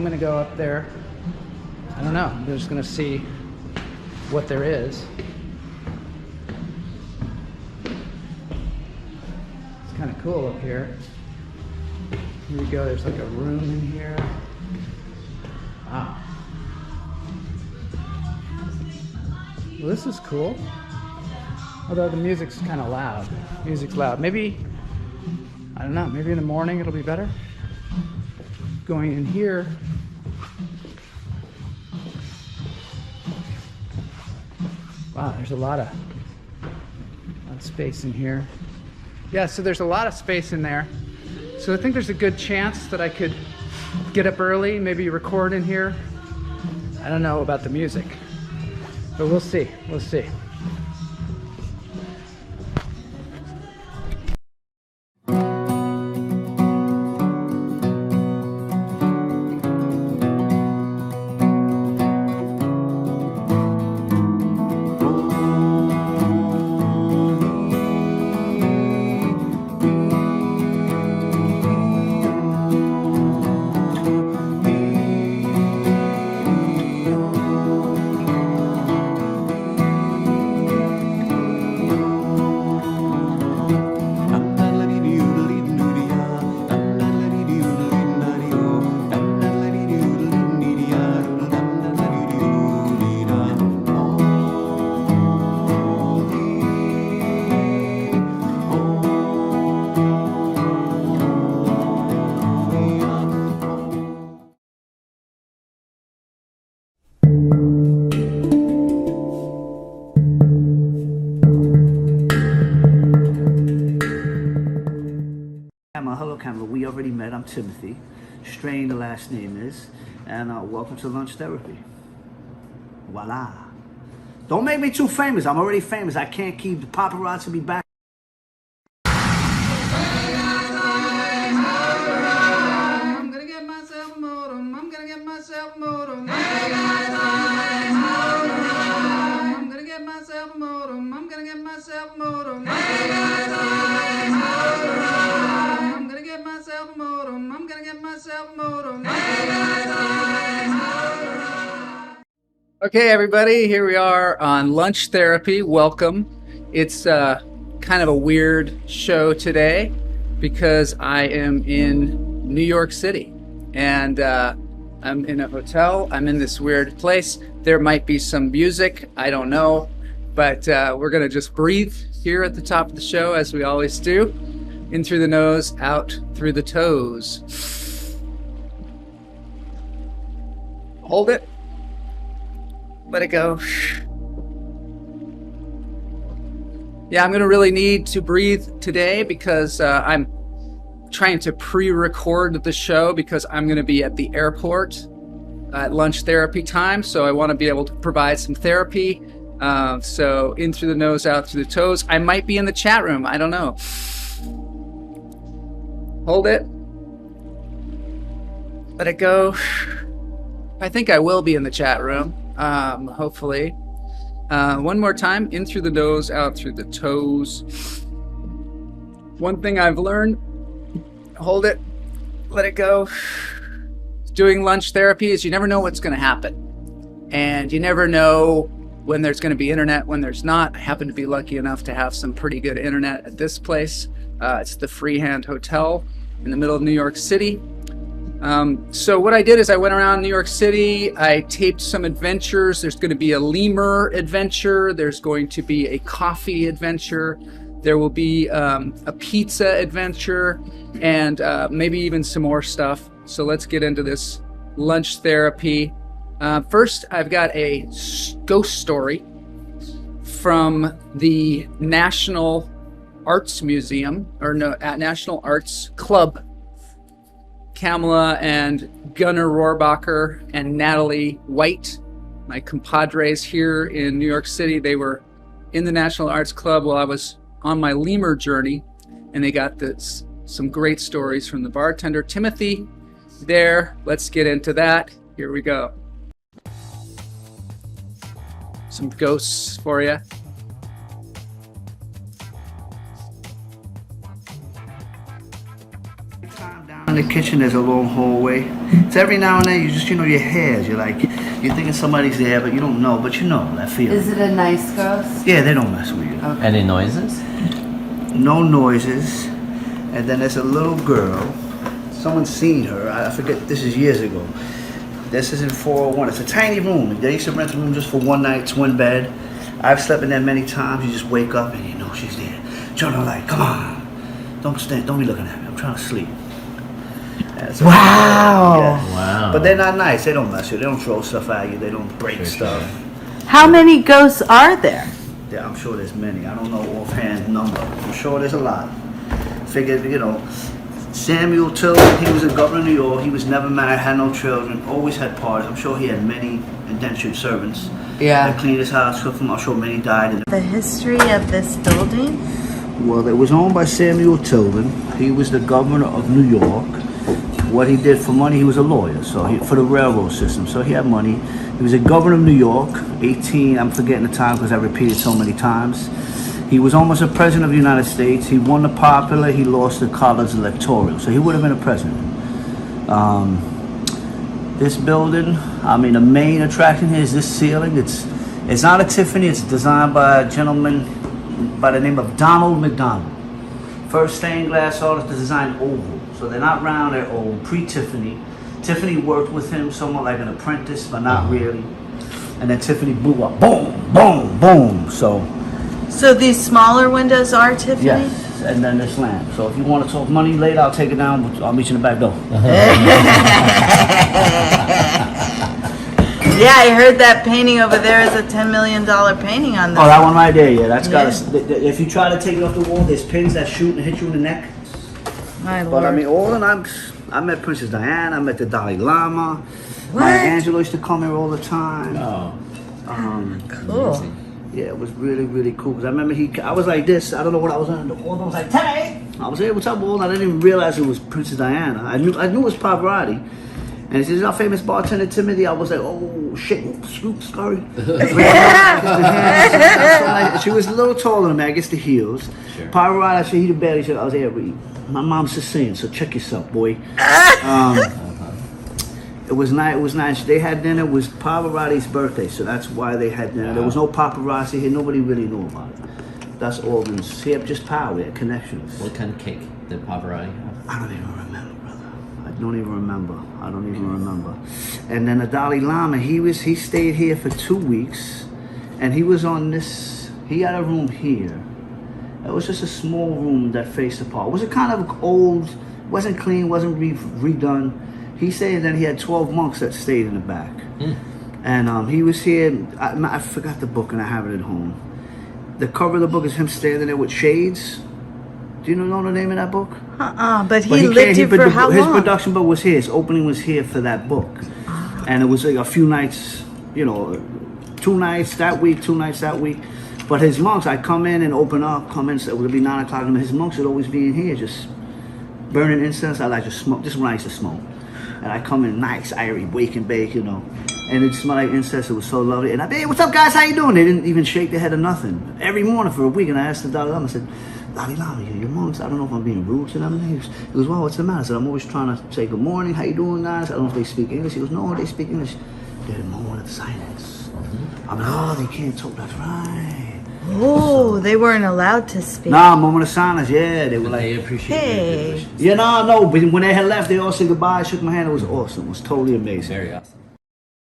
I'm gonna go up there. I don't know, I'm just gonna see what there is. It's kind of cool up here. Here we go, there's like a room in here. Wow. Well, this is cool. Although the music's kind of loud. Music's loud. Maybe, I don't know, maybe in the morning it'll be better. Going in here. Wow, there's a lot of space in here. Yeah, so there's a lot of space in there. So I think there's a good chance that I could get up early, maybe record in here. I don't know about the music, but we'll see, we'll see. Hello camera, we already met. I'm Timothy. Strain the last name is. And welcome to Lunch Therapy. Voila. Don't make me too famous. I'm already famous. I can't keep the paparazzi me back. I'm gonna get myself a modem. I'm gonna get myself a modem. I'm gonna get myself a modem. I'm gonna get myself a modem. I'm gonna get myself a modem. I'm gonna get myself a modem. Okay, everybody, here we are on Lunch Therapy. Welcome. It's kind of a weird show today because I am in New York City and I'm in a hotel. I'm in this weird place. There might be some music, I don't know, but we're gonna just breathe here at the top of the show as we always do. In through the nose, out through the toes. Hold it. Let it go. Yeah, I'm gonna really need to breathe today because I'm trying to pre-record the show because I'm gonna be at the airport at lunch therapy time. So I wanna be able to provide some therapy. So in through the nose, out through the toes. I might be in the chat room, I don't know. Hold it. Let it go. I think I will be in the chat room. Hopefully. One more time, in through the nose, out through the toes. One thing I've learned, hold it, let it go. Doing lunch therapy is you never know what's going to happen. And you never know when there's going to be internet, when there's not. I happen to be lucky enough to have some pretty good internet at this place. It's the Freehand Hotel in the middle of New York City. So what I did is I went around New York City, I taped some adventures. There's going to be a lemur adventure, there's going to be a coffee adventure, there will be a pizza adventure, and maybe even some more stuff. So let's get into this lunch therapy. First, I've got a ghost story from the National Arts Museum, or no, at National Arts Club. Kamala and Gunnar Rohrbacher and Natalie White, my compadres here in New York City. They were in the National Arts Club while I was on my lemur journey, and they got some great stories from the bartender Timothy there. Let's get into that. Here we go. Some ghosts for you. the kitchen, there's a long hallway. It's every now and then you just, your hairs. You're thinking somebody's there, but you don't know. But you know that feeling. Is it a nice ghost? Yeah, they don't mess with you. Okay. Any noises? No noises. And then there's a little girl. Someone's seen her. I forget. This is years ago. This is in 401. It's a tiny room. They used to rent a room just for one night, twin bed. I've slept in there many times. You just wake up and you know she's there. Turn on the light. Come on. Don't be looking at me. I'm trying to sleep. So, Wow. Yeah. Wow. But they're not nice. They don't mess with you. They don't throw stuff at you. They don't break stuff. How many ghosts are there? Yeah, I'm sure there's many. I don't know offhand number. I'm sure there's a lot. Figured, Samuel Tilden, he was a governor of New York. He was never married, had no children, always had parties. I'm sure he had many indentured servants. Yeah. That cleaned his house, cooked for him. I'm sure many died. The history of this building? Well, it was owned by Samuel Tilden. He was the governor of New York. What he did for money, he was a lawyer, for the railroad system. So he had money. He was a governor of New York, I'm forgetting the time because I repeated so many times. He was almost a president of the United States. He won the popular, he lost the college electoral. So he would have been a president. This building, the main attraction here is this ceiling. It's not a Tiffany, it's designed by a gentleman by the name of Donald McDonald. First stained glass artist to design oval. So they're not round, they're oval, pre-Tiffany. Tiffany worked with him somewhat like an apprentice, but not really. And then Tiffany blew up, boom, boom, boom. So these smaller windows are Tiffany? yes, and then this lamp. So if you want to talk money later, I'll take it down. I'll meet you in the back door. Yeah, I heard that painting over there is a $10 million painting on this. Oh, that one right there, yeah. That's got if you try to take it off the wall, there's pins that shoot and hit you in the neck. My But Lord. all in all, I met Princess Diana, I met the Dalai Lama. Maya Angelou used to come here all the time. Oh. Cool. Yeah, it was really, really cool. Cause I remember I was like this. I don't know what I was on. The wall was like, "Hey!" I was, "Hey, what's up, Wall?" I didn't even realize it was Princess Diana. I knew it was Pavarotti. And he says, "Our famous bartender Timothy." I was like, "Oh shit, Scoop, sorry." She was a little taller than me. I guess the heels. Sure. Pavarotti, I said, "He the belly." She said, "I was there. My mom's Sicilian, so check yourself, boy." It was nice. It was nice. They had dinner. It was Pavarotti's birthday, so that's why they had dinner. There was no paparazzi here. Nobody really knew about it. That's Alden's. He had just power. He had connections. What kind of cake did Pavarotti have? I don't even remember, brother. I don't even remember. And then the Dalai Lama, he stayed here for 2 weeks, and he was on this. He had a room here. It was just a small room that faced apart. It was a kind of old, wasn't clean, wasn't redone. He said that he had 12 monks that stayed in the back. And he was here, I forgot the book and I have it at home. The cover of the book is him standing there with shades. Do you know the name of that book? But he lived here for how long? His production book was here, his opening was here for that book. And it was like a few nights, 2 nights that week, 2 nights that week. But his monks, I'd come in and open up, it would be 9 o'clock, and his monks would always be in here just burning incense. I like to smoke, this is when I used to smoke. And I come in nice, airy, wake and bake, and it smelled like incense. It was so lovely. And I'd be, "Hey, what's up, guys? How you doing?" They didn't even shake their head or nothing. Every morning for a week, and I asked the Dalai Lama, I said, "Dalai Lama, your monks, I don't know if I'm being rude to them." He goes, "Well, what's the matter?" I said, "I'm always trying to say good morning, how you doing, guys? I don't know if they speak English." He goes, "No, they speak English. They're the moment of silence." I'm like, "Oh, they can't talk, that's right." Oh, they weren't allowed to speak. Nah, moment of silence, yeah. They were like, They appreciate Hey. your wishes. yeah, no. But when they had left, they all said goodbye, shook my hand. It was awesome. It was totally amazing. Very awesome.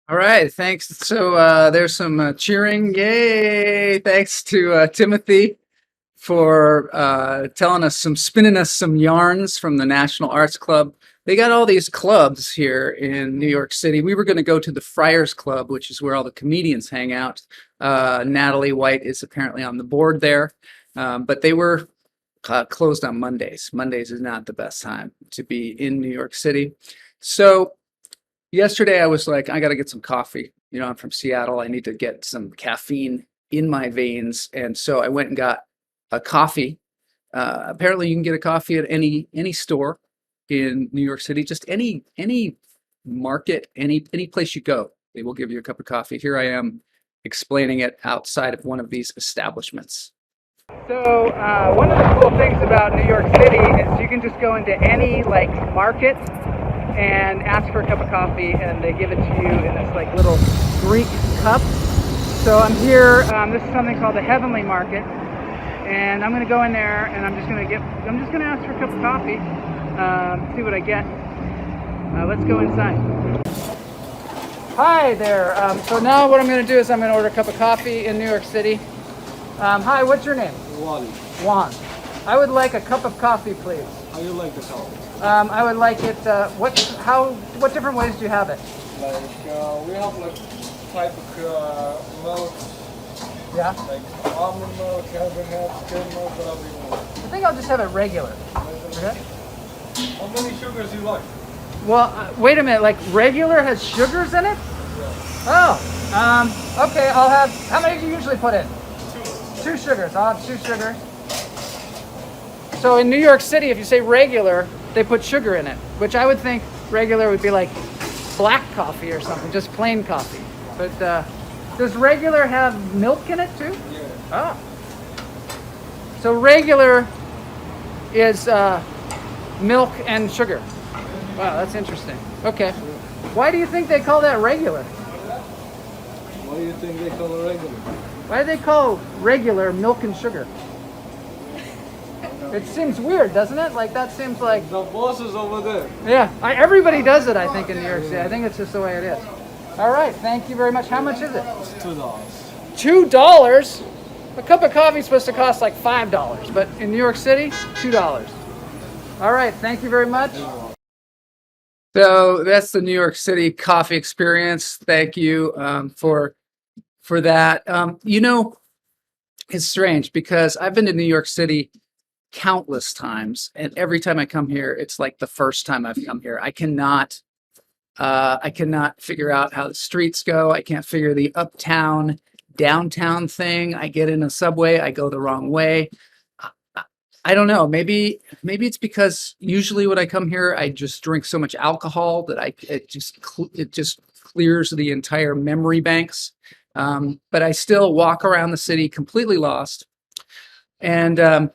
All right, thanks. So there's some cheering. Yay! Thanks to Timothy for spinning us some yarns from the National Arts Club. They got all these clubs here in New York City. We were going to go to the Friars Club, which is where all the comedians hang out. Natalie White is apparently on the board there, but they were closed on Mondays. Mondays is not the best time to be in New York City. So yesterday I was like, I got to get some coffee. I'm from Seattle. I need to get some caffeine in my veins. And so I went and got a coffee. Apparently you can get a coffee at any store in New York City, just any market, any place you go, they will give you a cup of coffee. Here I am explaining it outside of one of these establishments. So one of the cool things about New York City is you can just go into any like market and ask for a cup of coffee, and they give it to you in this like little Greek cup. So I'm here. This is something called the Heavenly Market, and I'm gonna go in there and I'm just gonna ask for a cup of coffee, see what I get. Let's go inside. Hi there. So now what I'm gonna do is I'm gonna order a cup of coffee in New York City. Hi, what's your name? Wally, Juan. I would like a cup of coffee, please. how you like the coffee? I would like it. What different ways do you have it? Like we have like type of milk, Yeah. like almond milk, caramel milk, skim milk, whatever you want. I think I'll just have it regular. Okay. How many sugars you like? Well, wait a minute. Like regular has sugars in it? Oh. Okay. I'll have. How many do you usually put in? Two sugars. I'll have 2 sugars. So in New York City, if you say regular, they put sugar in it, which I would think regular would be like black coffee or something, just plain coffee. But does regular have milk in it too? Yeah. Oh. So regular is milk and sugar. Wow, that's interesting. Okay. Why do you think they call that regular? What do you think they call it regular? Why do they call regular milk and sugar? It seems weird, doesn't it? Like that seems like... The boss is over there. Yeah, everybody does it, I think, in New York City. I think it's just the way it is. All right, thank you very much. How much is it? It's $2. $2? A cup of coffee is supposed to cost like $5, but in New York City, $2. All right, thank you very much. So that's the New York City coffee experience. Thank you for that. You know, it's strange because I've been to New York City countless times, and every time I come here, it's like the first time I've come here. I cannot figure out how the streets go. I can't figure the uptown, downtown thing. I get in a subway, I go the wrong way. I don't know. Maybe it's because usually when I come here, I just drink so much alcohol that it just clears the entire memory banks. But I still walk around the city completely lost, and you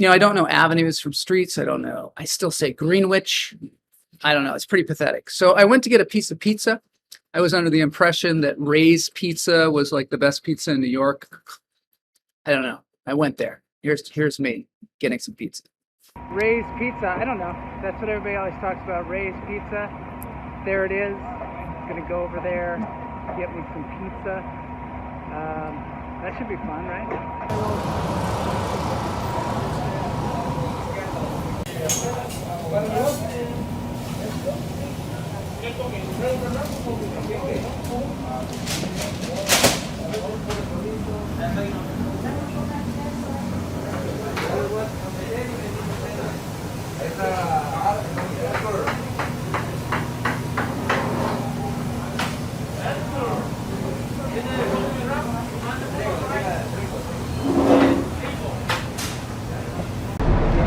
know, I don't know avenues from streets. I don't know. I still say Greenwich. I don't know. It's pretty pathetic. So I went to get a piece of pizza. I was under the impression that Ray's Pizza was like the best pizza in New York. I don't know. I went there. Here's me getting some pizza. Ray's Pizza. I don't know. That's what everybody always talks about. Ray's Pizza. There it is. I'm gonna go over there, get me some pizza. That should be fun, right?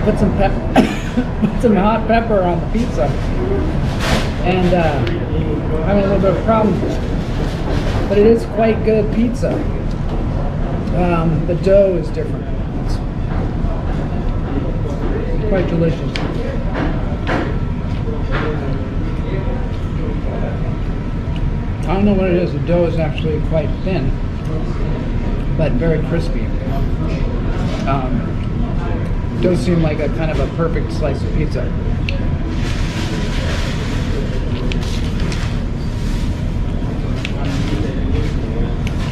Put some put some hot pepper on the pizza, and I'm having a little bit of a problem with it. But it is quite good pizza. The dough is different. It's quite delicious. I don't know what it is. The dough is actually quite thin, but very crispy. Does seem like a kind of a perfect slice of pizza.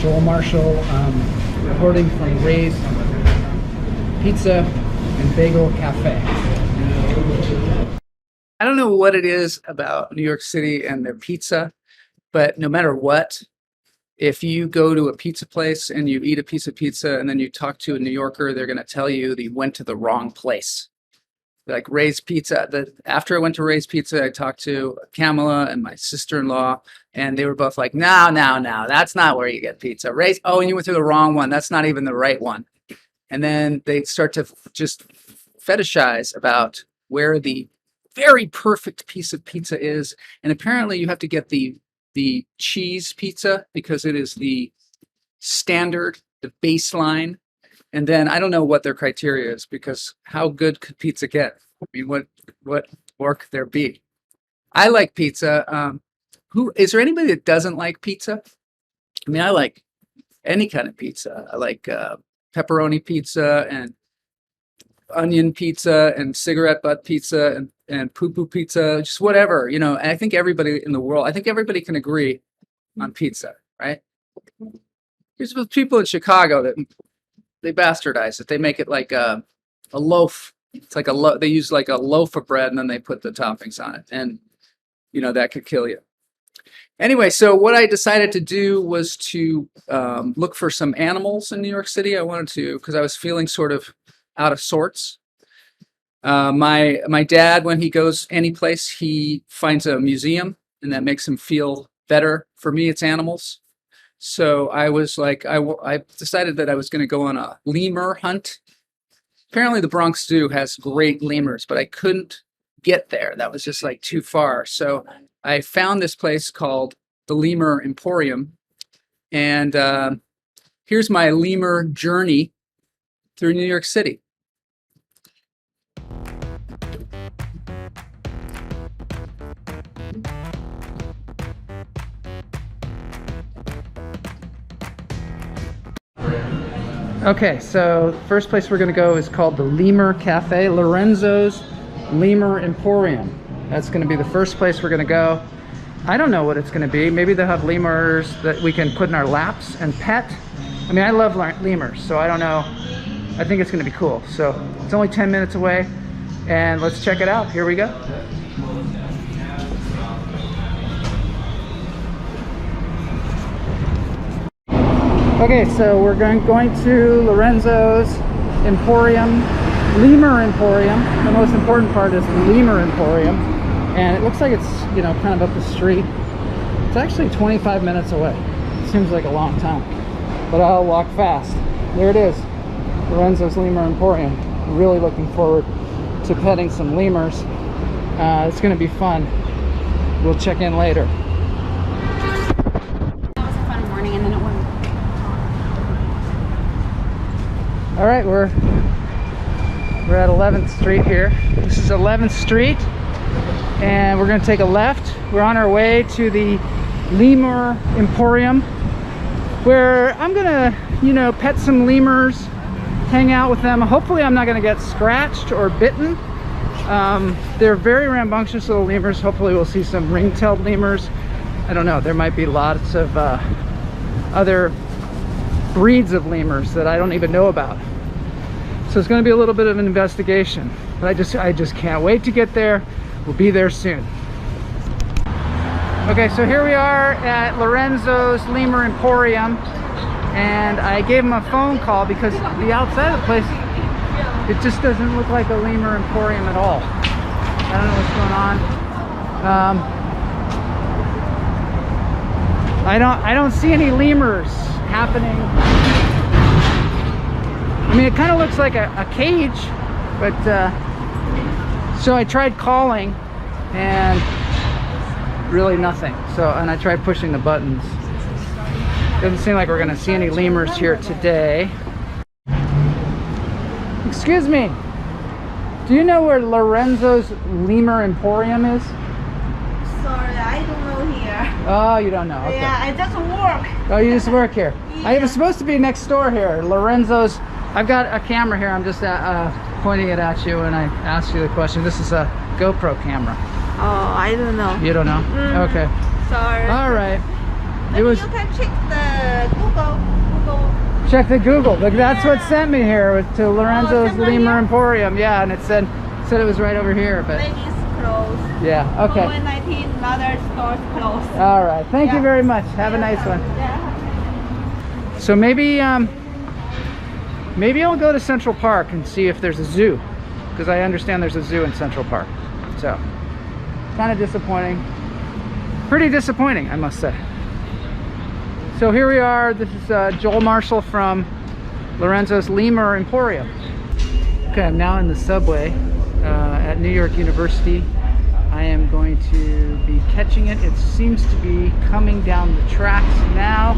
Joel Marshall reporting from Ray's Pizza and Bagel Cafe. I don't know what it is about New York City and their pizza, but no matter what, if you go to a pizza place and you eat a piece of pizza and then you talk to a New Yorker, they're going to tell you that you went to the wrong place. Like Ray's Pizza. After I went to Ray's Pizza, I talked to Kamala and my sister-in-law, and they were both like, no, that's not where you get pizza. Ray's, oh, and you went to the wrong one. That's not even the right one. And then they start to just fetishize about where the very perfect piece of pizza is. And apparently you have to get the cheese pizza because it is the standard, the baseline. And then I don't know what their criteria is, because how good could pizza get? I mean, what more could there be? I like pizza. Who is there anybody that doesn't like pizza? I mean, I like any kind of pizza. I like pepperoni pizza and onion pizza and cigarette butt pizza and poo-poo pizza, just whatever, you know. And I think everybody in the world, I think everybody can agree on pizza, right? There's people in Chicago that they bastardize it. They make it like a loaf. It's like they use like a loaf of bread and then they put the toppings on it. And, you know, that could kill you. Anyway, so what I decided to do was to look for some animals in New York City. I wanted to, because I was feeling sort of out of sorts. My dad, when he goes any place, he finds a museum, and that makes him feel better. For me, it's animals. So I was like, I decided that I was going to go on a lemur hunt. Apparently the Bronx Zoo has great lemurs, but I couldn't get there. That was just like too far. So I found this place called the Lemur Emporium. And here's my lemur journey through New York City. Okay, so the first place we're going to go is called the Lemur Cafe, Lorenzo's Lemur Emporium. That's going to be the first place we're going to go. I don't know what it's going to be. Maybe they'll have lemurs that we can put in our laps and pet. I mean, I love lemurs, so I don't know. I think it's going to be cool. So it's only 10 minutes away, and let's check it out. Here we go. Okay, so we're going to Lorenzo's Emporium, Lemur Emporium. The most important part is the Lemur Emporium, and it looks like it's, you know, kind of up the street. It's actually 25 minutes away. It seems like a long time, but I'll walk fast. There it is, Lorenzo's Lemur Emporium. I'm really looking forward to petting some lemurs. It's going to be fun. We'll check in later. That was a fun morning, and then it went. All right, we're at 11th Street here. This is 11th Street, and we're going to take a left. We're on our way to the Lemur Emporium, where I'm going to, you know, pet some lemurs, hang out with them. Hopefully I'm not going to get scratched or bitten. They're very rambunctious little lemurs. Hopefully we'll see some ring-tailed lemurs. I don't know, there might be lots of other breeds of lemurs that I don't even know about. So it's going to be a little bit of an investigation, but I just can't wait to get there. We'll be there soon. Okay, so here we are at Lorenzo's Lemur Emporium, and I gave him a phone call because the outside of the place, it just doesn't look like a Lemur Emporium at all. I don't know what's going on. I don't see any lemurs happening. I mean, it kind of looks like a cage, but so I tried calling and really nothing. So, and I tried pushing the buttons. Doesn't seem like we're gonna see any lemurs here today. Excuse me, do you know where Lorenzo's Lemur Emporium is? Sorry, I don't know here. Oh, you don't know, okay. Yeah, I just work. Oh, you just work here. Yeah. I was supposed to be next door here, Lorenzo's. I've got a camera here. I'm just pointing it at you, and I asked you the question. This is a GoPro camera. Oh, I don't know. You don't know? Okay. Sorry. All right. Maybe you can check the Google. Check the Google. Look, that's what sent me here to Lorenzo's Lemur Emporium. Yeah, and it said it was right over here, but Maybe it's closed. yeah. Okay. COVID-19, another store's closed. All right. Thank you very much. Have a nice one. Yeah. So maybe I'll go to Central Park and see if there's a zoo, because I understand there's a zoo in Central Park. So, kind of disappointing. Pretty disappointing, I must say. So here we are. This is Joel Marshall from Lorenzo's Lemur Emporium. Okay, I'm now in the subway at New York University. I am going to be catching it. It seems to be coming down the tracks now.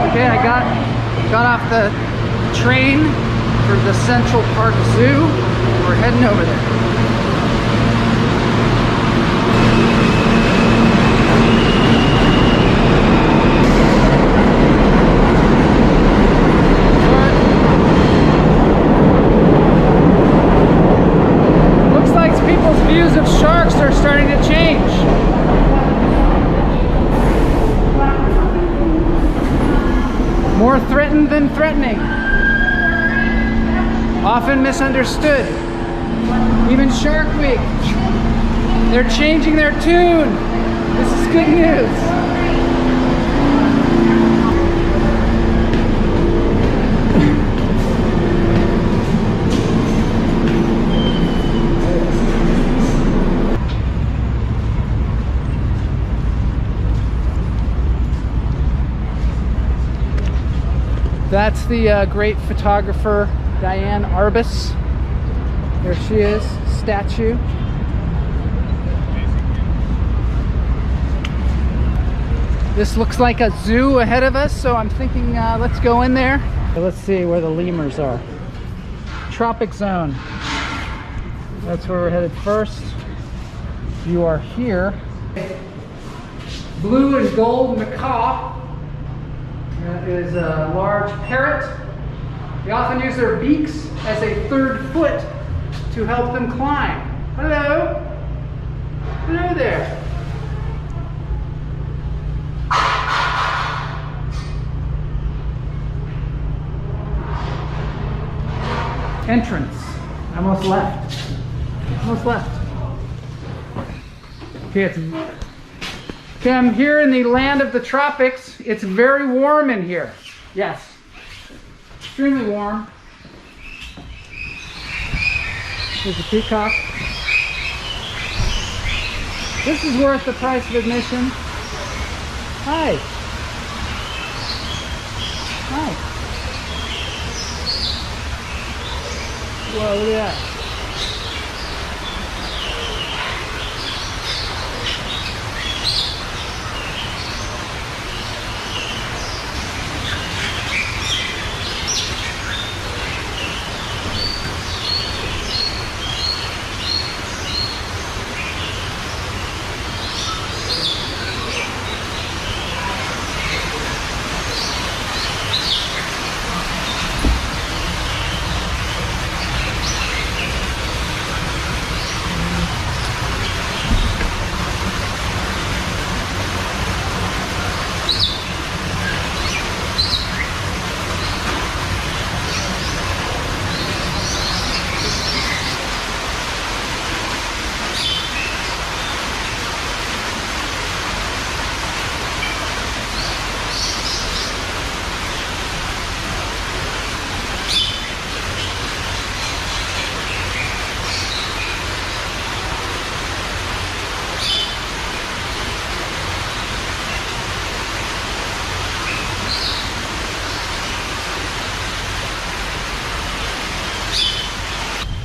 Okay, I got off the train for the Central Park Zoo. We're heading over there. Looks like people's views of sharks are starting to change. More threatened than threatening. Often misunderstood. Even Shark Week. They're changing their tune. This is good news. That's the great photographer Diane Arbus. There she is, statue. This looks like a zoo ahead of us, so I'm thinking let's go in there. Let's see where the lemurs are. Tropic zone. That's where we're headed first. You are here. Blue and gold macaw. That is a large parrot. They often use their beaks as a third foot to help them climb. Hello. Hello there. Entrance. Almost left. Almost left. Okay, I'm here in the land of the tropics. It's very warm in here. Yes. Extremely warm. There's a peacock. This is worth the price of admission. Hi. Hi. Whoa, look at that.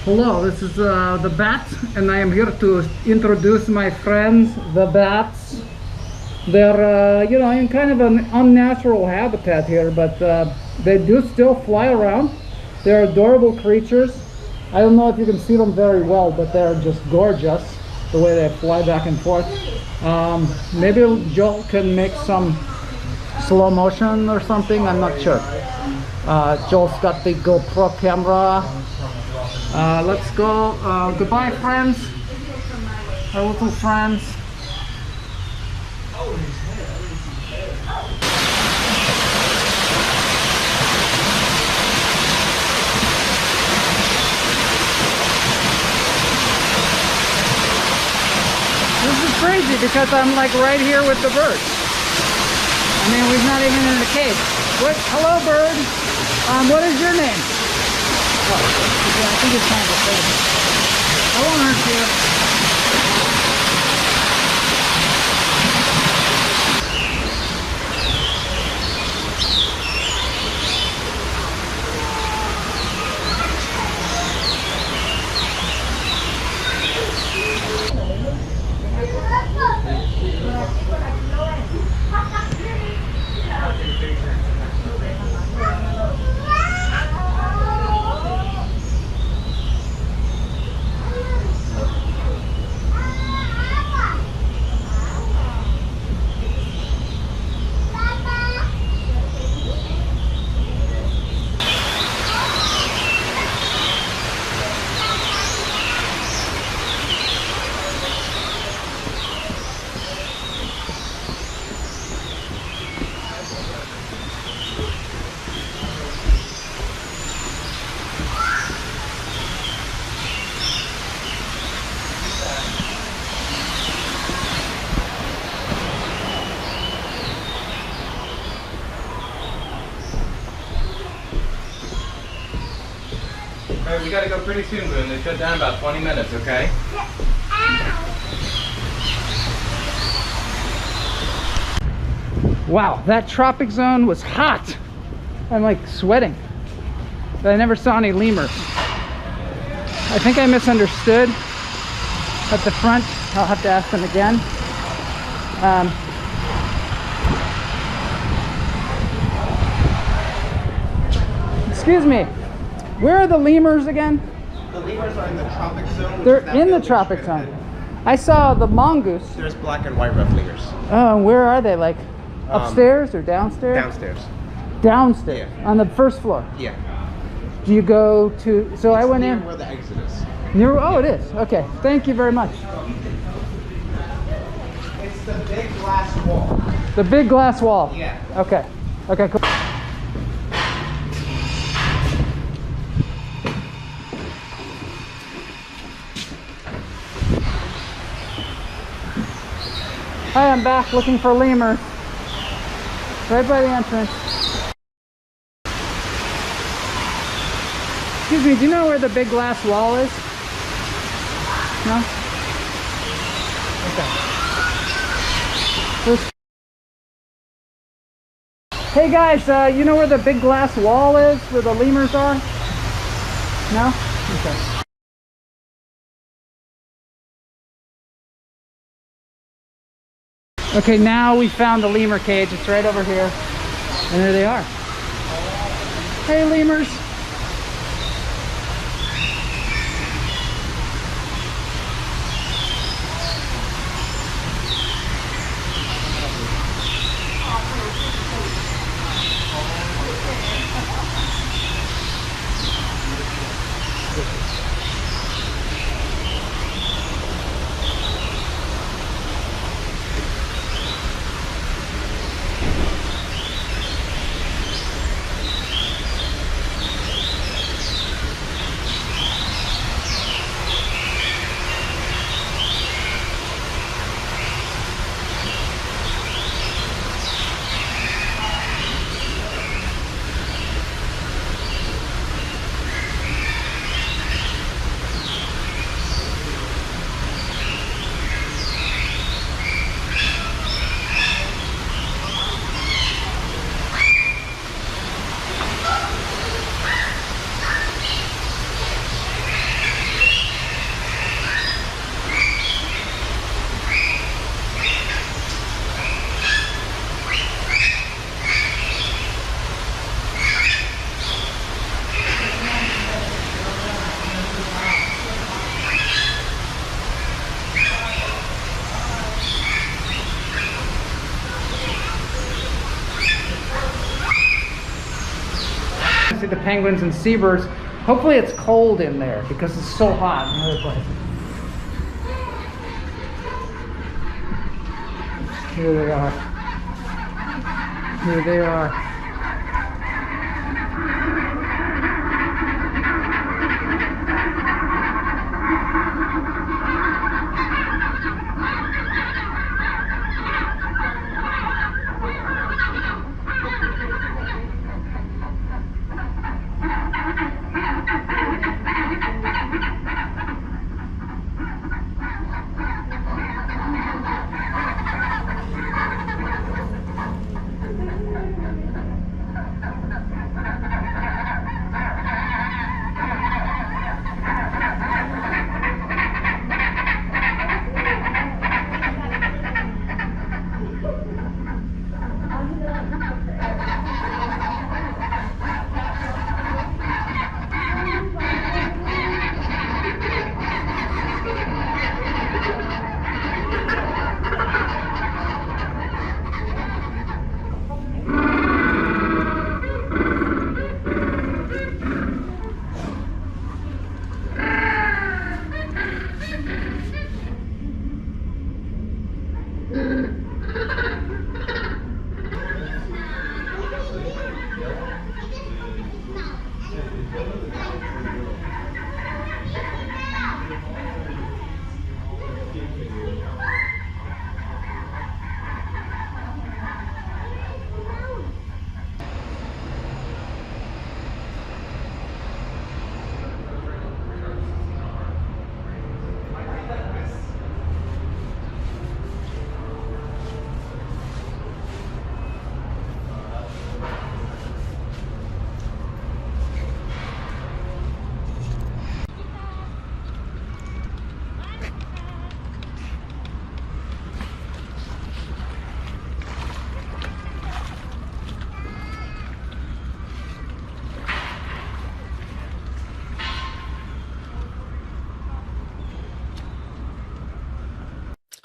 Hello, this is the bat, and I am here to introduce my friends, the bats. They're, you know, in kind of an unnatural habitat here, but they do still fly around. They're adorable creatures. I don't know if you can see them very well, but they're just gorgeous, the way they fly back and forth. Maybe Joel can make some slow motion or something, I'm not sure. Joel's got the GoPro camera. Let's go. Goodbye, friends. Our little friends. This is crazy because I'm like right here with the birds. I mean, we're not even in the cage. What? Hello, bird. What is your name? Oh, I think it's kind of a thing. I won't hurt you. Alright, we gotta go pretty soon, Boone. They shut down in about 20 minutes, okay? Wow, that tropic zone was hot. I'm like sweating. But I never saw any lemurs. I think I misunderstood at the front. I'll have to ask them again. Excuse me, where are the lemurs again? The lemurs are in the tropic zone. They're in the tropic zone. I saw the mongoose. There's black and white ruffed lemurs. Oh, and where are they? Like upstairs or downstairs? Downstairs. Downstairs, Yeah. on the first floor. Yeah. Do you go to, so I went Near in. where the exit is. Near, oh, it is. Okay, thank you very much. It's the big glass wall. The big glass wall. Yeah. Okay. Okay, cool. Hi, I'm back looking for lemur. Right by the entrance. Excuse me, do you know where the big glass wall is? No? Okay. Hey guys, you know where the big glass wall is, where the lemurs are? No? Okay. Okay, now we found the lemur cage. It's right over here. And there they are. Hey, lemurs. See the penguins and seabirds. Hopefully it's cold in there because it's so hot in other places. Here they are. Here they are.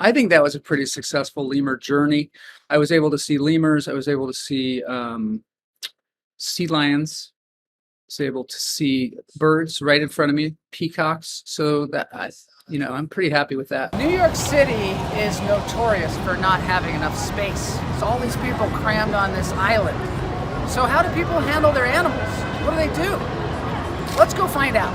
I think that was a pretty successful lemur journey. I was able to see lemurs. I was able to see sea lions. I was able to see birds right in front of me, peacocks. So that I'm pretty happy with that. New York City is notorious for not having enough space. So all these people crammed on this island. So how do people handle their animals? What do they do? Let's go find out.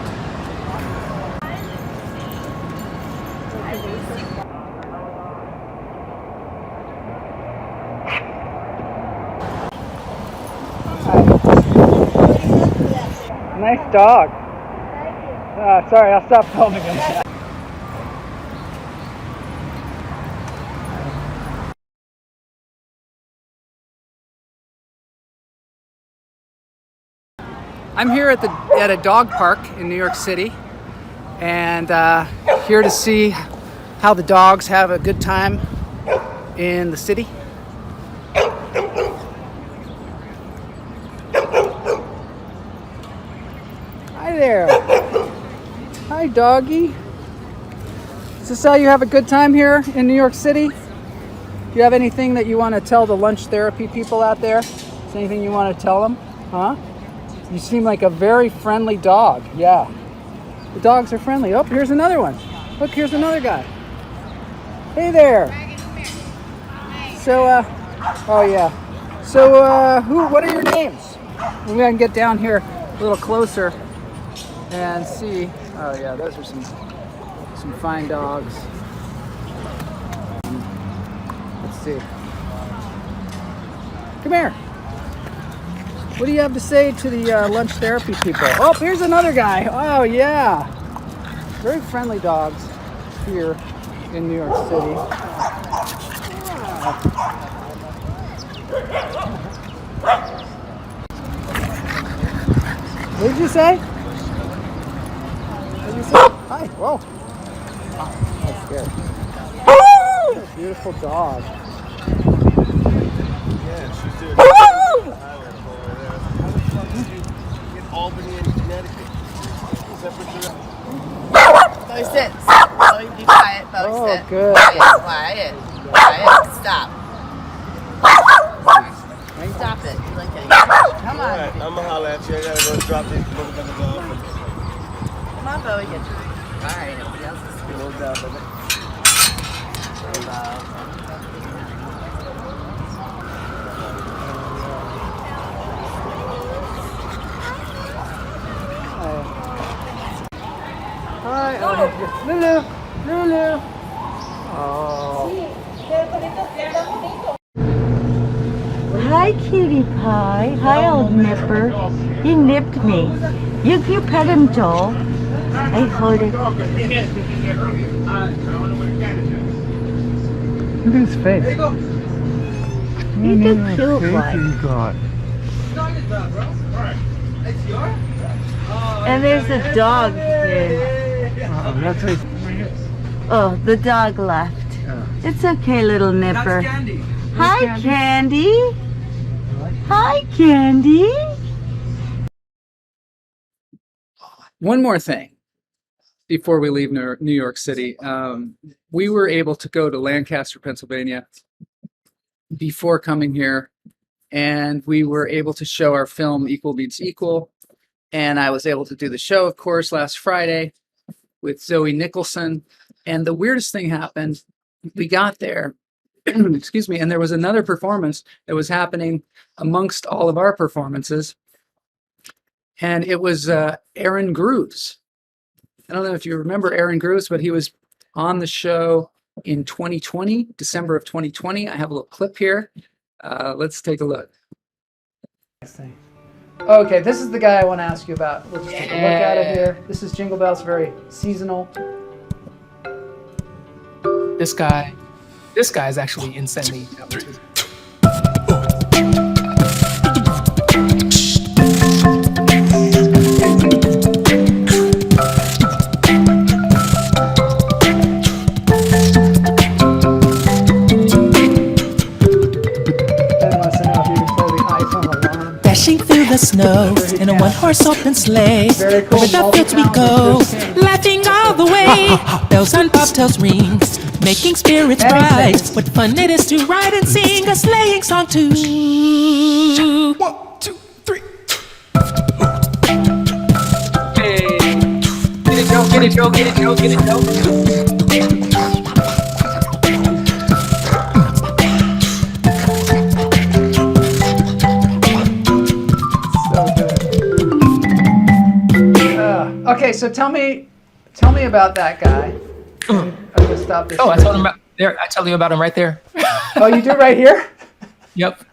Nice dog. Sorry, I'll stop filming him. I'm here at a dog park in New York City, and here to see how the dogs have a good time in the city. Hi there. Hi, doggy. Is this how you have a good time here in New York City? Do you have anything that you want to tell the lunch therapy people out there? Is there anything you want to tell them? Huh? You seem like a very friendly dog. Yeah. The dogs are friendly. Oh, here's another one. Look, here's another guy. Hey there. So, oh yeah. So, what are your names? Maybe I can get down here a little closer and see. Oh yeah, those are some fine dogs. Let's see. Come here. What do you have to say to the lunch therapy people? Oh, here's another guy. Oh yeah. Very friendly dogs here in New York City. What did you say? What did you say? Hi. Whoa. That's good. What a beautiful dog. Yeah, she's doing it. In Albany and Connecticut. Is that what you're... Bo, sit. Bo, be quiet. Bo, Oh, sit. good. Quiet. Quiet. Stop. Stop it. You like that? Come on. Alright, I'm gonna holler at you. I gotta go drop these motherfuckers off. Come on, Bo. Get you. Alright, everybody else is Get a little down, baby. Hi, Lulu. Lulu. Oh. Hi, cutie pie. Hi, old nipper. He nipped me. You pet him, Joel. I hold it. Look at his face. He's a cute boy. And there's a dog here. Oh, the dog left. It's okay, little nipper. Hi, Candy. Hi, Candy. One more thing before we leave New York City. We were able to go to Lancaster, Pennsylvania before coming here, and we were able to show our film Equal Meets Equal. And I was able to do the show, of course, last Friday with Zoe Nicholson. And the weirdest thing happened. We got there, excuse me, and there was another performance that was happening amongst all of our performances. And it was Aaron Grooves. I don't know if you remember Aaron Grooves, but he was on the show in 2020, December of 2020. I have a little clip here. Let's take a look. Okay, this is the guy I want to ask you about. Let's take a look at it here. This is Jingle Bells, very seasonal. This guy is actually insanely talented. Dashing through the snow in a one-horse open sleigh. Over the fields we go, laughing all the way. Bells on bobtails ring, making spirits bright. What fun it is to ride and sing a sleighing song too. 1, 2, 3. Hey. Get it, Joe, get it, Joe, get it, Joe, get it, Joe. Okay, so tell me about that guy. I'm gonna stop this. Oh, I told him about there. I tell you about him right there. Oh, you do right here? Yep.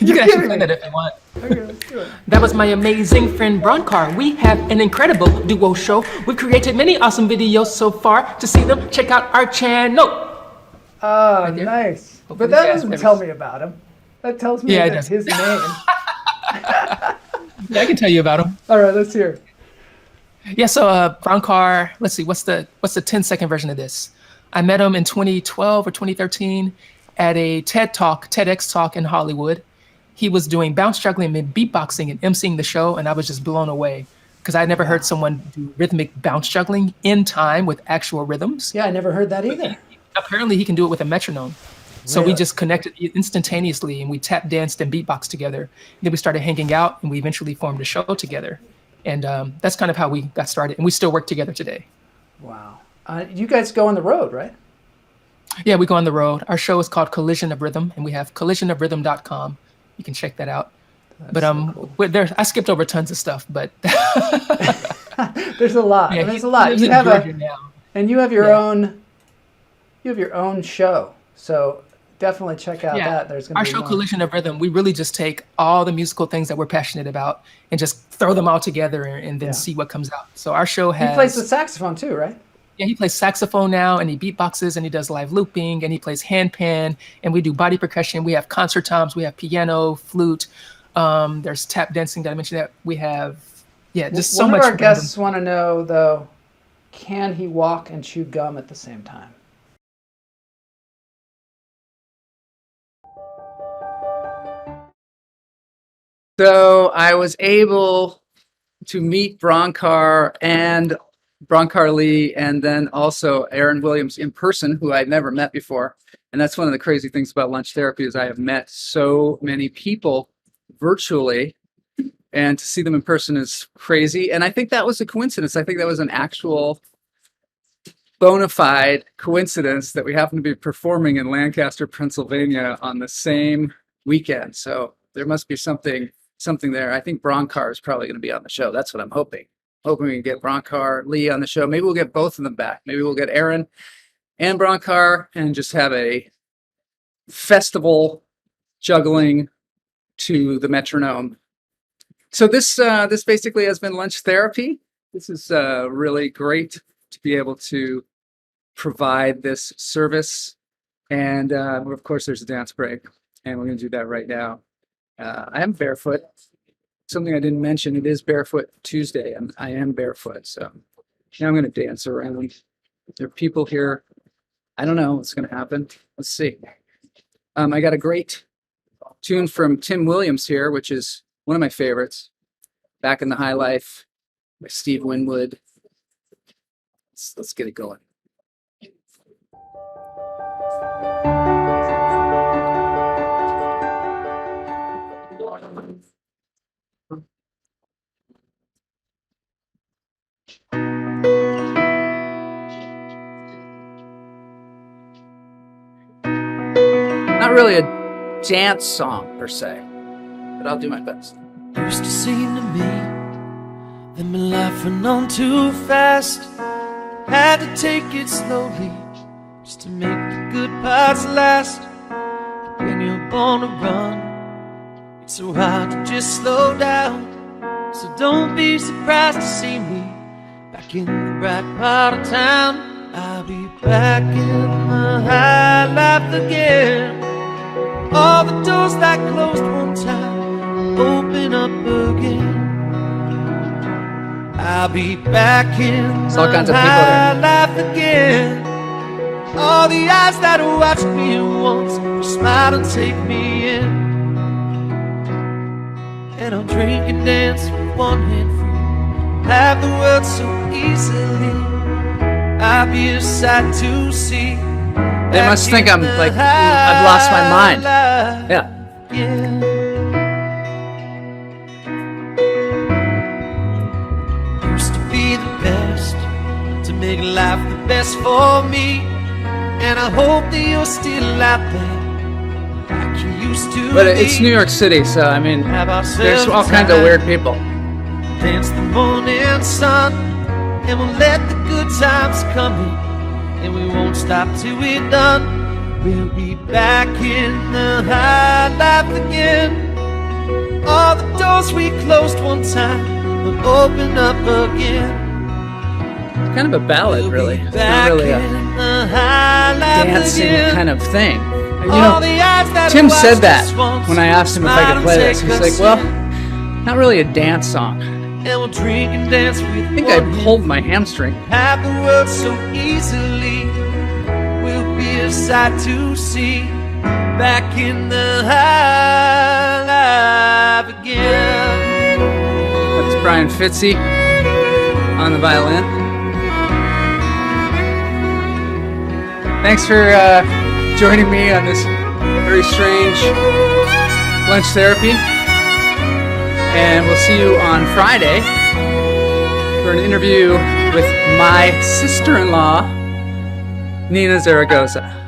You can actually play that if you want. Okay, let's do it. That was my amazing friend Bronkar. We have an incredible duo show. We've created many awesome videos so far. To see them, check out our channel. Oh, Right there. nice. Hopefully But that you guys doesn't never tell see- me about him. That tells me Yeah, it that's does. his name. Yeah, I can tell you about him. All right, let's hear. Yeah, so Bronkar, let's see, what's the 10-second version of this? I met him in 2012 or 2013 at a TEDx talk in Hollywood. He was doing bounce juggling and beatboxing and emceeing the show, and I was just blown away because I never heard someone do rhythmic bounce juggling in time with actual rhythms. Yeah, I never heard that either. Apparently, he can do it with a metronome. So we Really? just connected instantaneously, and we tap danced and beatboxed together. Then we started hanging out, and we eventually formed a show together. And that's kind of how we got started, and we still work together today. Wow. You guys go on the road, right? Yeah, we go on the road. Our show is called Collision of Rhythm, and we have collisionofrhythm.com. You can check that out. I skipped over tons of stuff, but There's a lot. Yeah, There's he a lot. lives You in have Georgia now. and you have your Yeah. own. You have your own show, so definitely check out that. There's gonna Our be show more. Collision of Rhythm, we really just take all the musical things that we're passionate about and just throw them all together and then see what comes out. So our show has... He plays the saxophone too, right? Yeah, he plays saxophone now, and he beatboxes, and he does live looping, and he plays handpan, and we do body percussion. We have concert toms, we have piano, flute. There's tap dancing. Did I mention that? We have, just so One much. of our guests want to know though, can he walk and chew gum at the same time? So I was able to meet Bronkar Lee, and then also Aaron Williams in person, who I'd never met before. And that's one of the crazy things about lunch therapy is I have met so many people virtually, and to see them in person is crazy. And I think that was a coincidence. I think that was an actual bona fide coincidence that we happen to be performing in Lancaster, Pennsylvania on the same weekend. So there must be something there. I think Bronkar is probably going to be on the show. That's what I'm hoping. Hoping we can get Bronkar Lee on the show. Maybe we'll get both of them back. Maybe we'll get Aaron and Bronkar and just have a festival juggling to the metronome. So this basically has been lunch therapy. This is really great to be able to provide this service. And of course, there's a dance break, and we're going to do that right now. I am barefoot. Something I didn't mention, it is Barefoot Tuesday, and I am barefoot. So now I'm going to dance around. There are people here. I don't know what's going to happen. Let's see. I got a great tune from Tim Williams here, which is one of my favorites. Back in the High Life by Steve Winwood. Let's get it going. Not really a dance song per se, but I'll do my best. Used to seem to me that my life went on too fast. Had to take it slowly just to make the good parts last. But when you're born to run, it's so hard to just slow down. So don't be surprised to see me back in the bright part of town. I'll be back in my high life again. All the doors that closed one time open up again. I'll be back in all kinds of people high there. life again. All the eyes that watched me once will smile and take me in. And I'll drink and dance with one hand free, have the world so easily. I'll be a sight to see. They must think I'm like, I've lost my mind. Yeah. Used to be the best, to make life the best for me. And I hope that you're still out there like you used to. But it's New York City, so I mean, there's all kinds of weird people. Dance the morning sun, and we'll let the good times come in, and we won't stop till we're done. We'll be back in the high life again. All the doors we closed one time will open up again. Kind of a ballad, really. It's not really a dancing kind of thing. You know, Tim said that when I asked him if I could play this. He's like, well, not really a dance song. And we'll drink and dance with I think I pulled my hamstring. have the world so easily. We'll be a sight to see. Back in the high life again. That's Brian Fitzy on the violin. Thanks for joining me on this very strange lunch therapy. And we'll see you on Friday for an interview with my sister-in-law, Nina Zaragoza.